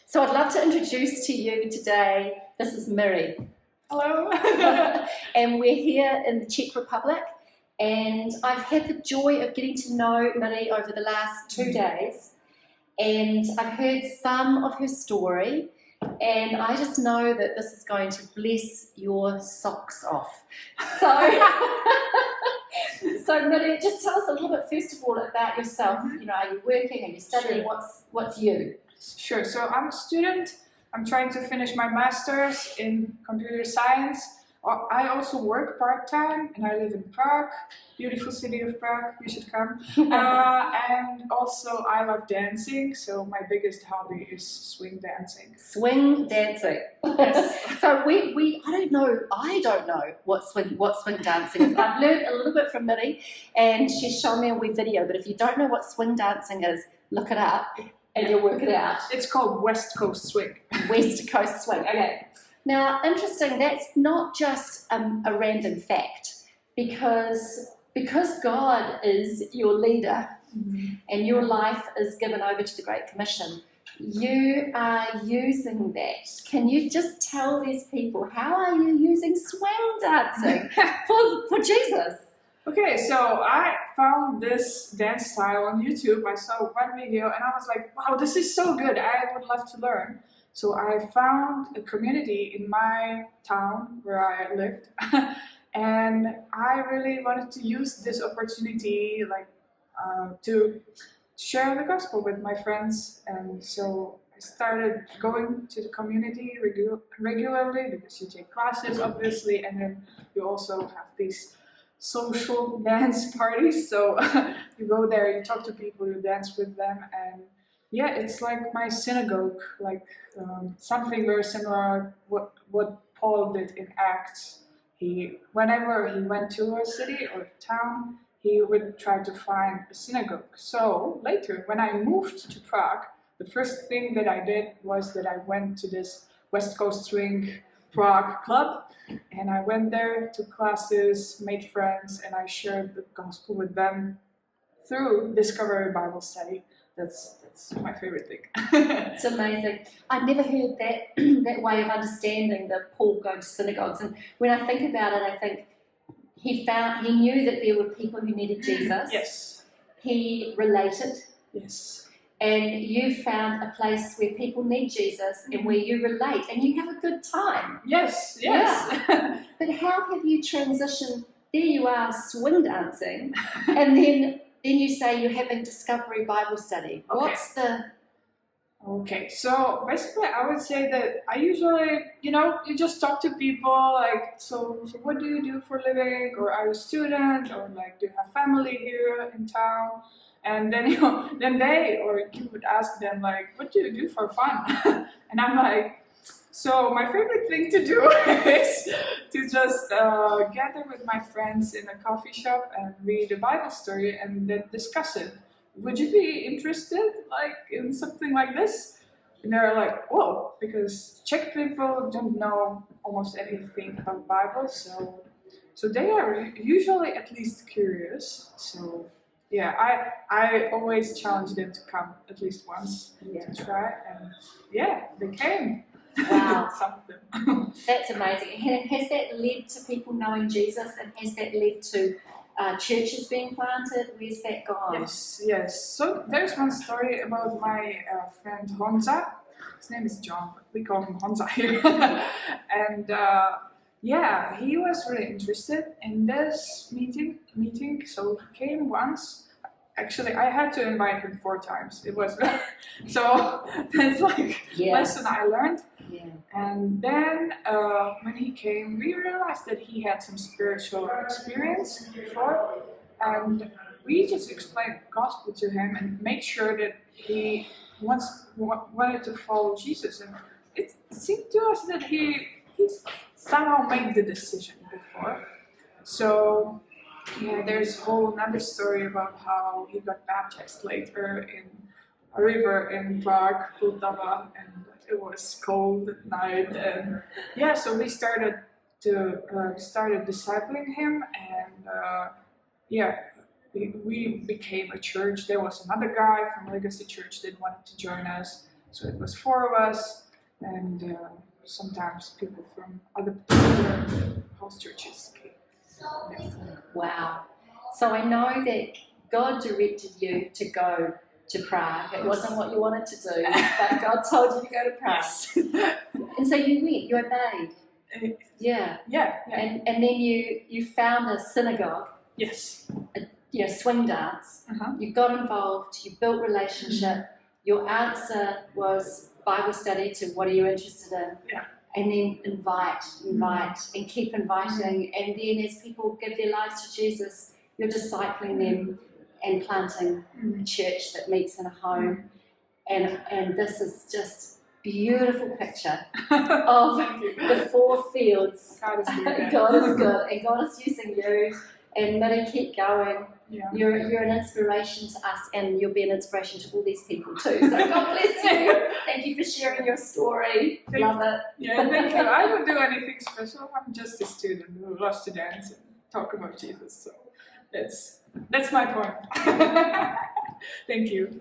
So I'd love to introduce to you today, this is Miriam. Hello. And we're here in the Czech Republic, and I've had the joy of getting to know Miriam over the last 2 days, and I've heard some of her story, and I just know that this is going to bless your socks off. So Miriam, just tell us a little bit first of all about yourself. You know, are you working? Are you studying? Sure. What's you? Sure. So I'm a student. I'm trying to finish my master's in computer science. I also work part-time, and I live in Prague, beautiful city of Prague. You should come. And also I love dancing. So my biggest hobby is swing dancing. Swing dancing. Yes. So I don't know what swing dancing is. I've learned a little bit from Miri, and she's shown me a wee video, but if you don't know what swing dancing is, look it up and you'll work it out. It's called West Coast Swing. West Coast swing. Okay. Now, interesting, that's not just a random fact, because God is your leader and your life is given over to the Great Commission, you are using that. Can you just tell these people, how are you using swing dancing for Jesus? Okay, so I found this dance style on YouTube. I saw one video and I was like, wow, this is so good. I would love to learn. So I found a community in my town where I lived. And I really wanted to use this opportunity to share the gospel with my friends. And so I started going to the community regularly, because you take classes, obviously, and then you also have these social dance parties. So you go there, you talk to people, you dance with them, and yeah, it's like my synagogue, something very similar what Paul did in Acts. Whenever he went to a city or town, he would try to find a synagogue. So later, when I moved to Prague, the first thing that I did was that I went to this West Coast Swing Prague club, and I went there, took classes, made friends, and I shared the gospel with them through Discovery Bible Study. That's my favorite thing. It's amazing. I'd never heard that way of understanding the Paul going to synagogues. And when I think about it, I think he knew that there were people who needed Jesus. Yes. He related. Yes. And you found a place where people need Jesus and where you relate and you have a good time. Yes. Yeah. But how have you transitioned? There you are, swing dancing, and then you say you're having Discovery Bible Study. Okay. Okay, so basically I would say that I usually, you just talk to people like, so what do you do for a living? Or are you a student? Or do you have family here in town? And then, you would ask them what do you do for fun? And I'm like, so my favorite thing to do is to just gather with my friends in a coffee shop and read a Bible story and then discuss it. Would you be interested in something like this? And they're like, whoa, because Czech people don't know almost anything about the Bible, so they are usually at least curious. So yeah, I always challenge them to come at least once to try, and yeah, they came. Wow. Some of them. That's amazing. Has that led to people knowing Jesus, and has that led to churches being planted? Where's that gone? Yes. So there's one story about my friend Honza. His name is John, but we call him Honza here. And he was really interested in this meeting. So he came once. Actually, I had to invite him 4 times. It was so that's lesson I learned. Yeah. And then when he came, we realized that he had some spiritual experience before, and we just explained the gospel to him and made sure that he wanted to follow Jesus. And it seemed to us that he somehow made the decision before. So yeah, there's a whole another story about how he got baptized later in a river in Prague, Vltava, and it was cold at night, and yeah, so we started discipling him, and we became a church. There was another guy from Legacy Church that wanted to join us, So it was 4 of us, and sometimes people from other house churches came. Yes. Wow. So I know that God directed you to go to Prague. It wasn't what you wanted to do, but God told you to go to Prague. Yes. And so you went, you obeyed. Yeah. Yeah. And then you found a synagogue, Yes. swing dance. You got involved, you built relationship. Your answer was Bible study to what are you interested in? Yeah. And then invite, and keep inviting. And then as people give their lives to Jesus, you're discipling them and planting a church that meets in a home. And this is just beautiful picture of the 4 fields. God is good. God is good, and God is using you. And Miriam, keep going. Yeah. You're an inspiration to us, and you'll be an inspiration to all these people too. So God bless you. Thank you for sharing your story. Love it. Yeah, thank you. I don't do anything special. I'm just a student who loves to dance and talk about Jesus. So that's my point. Thank you.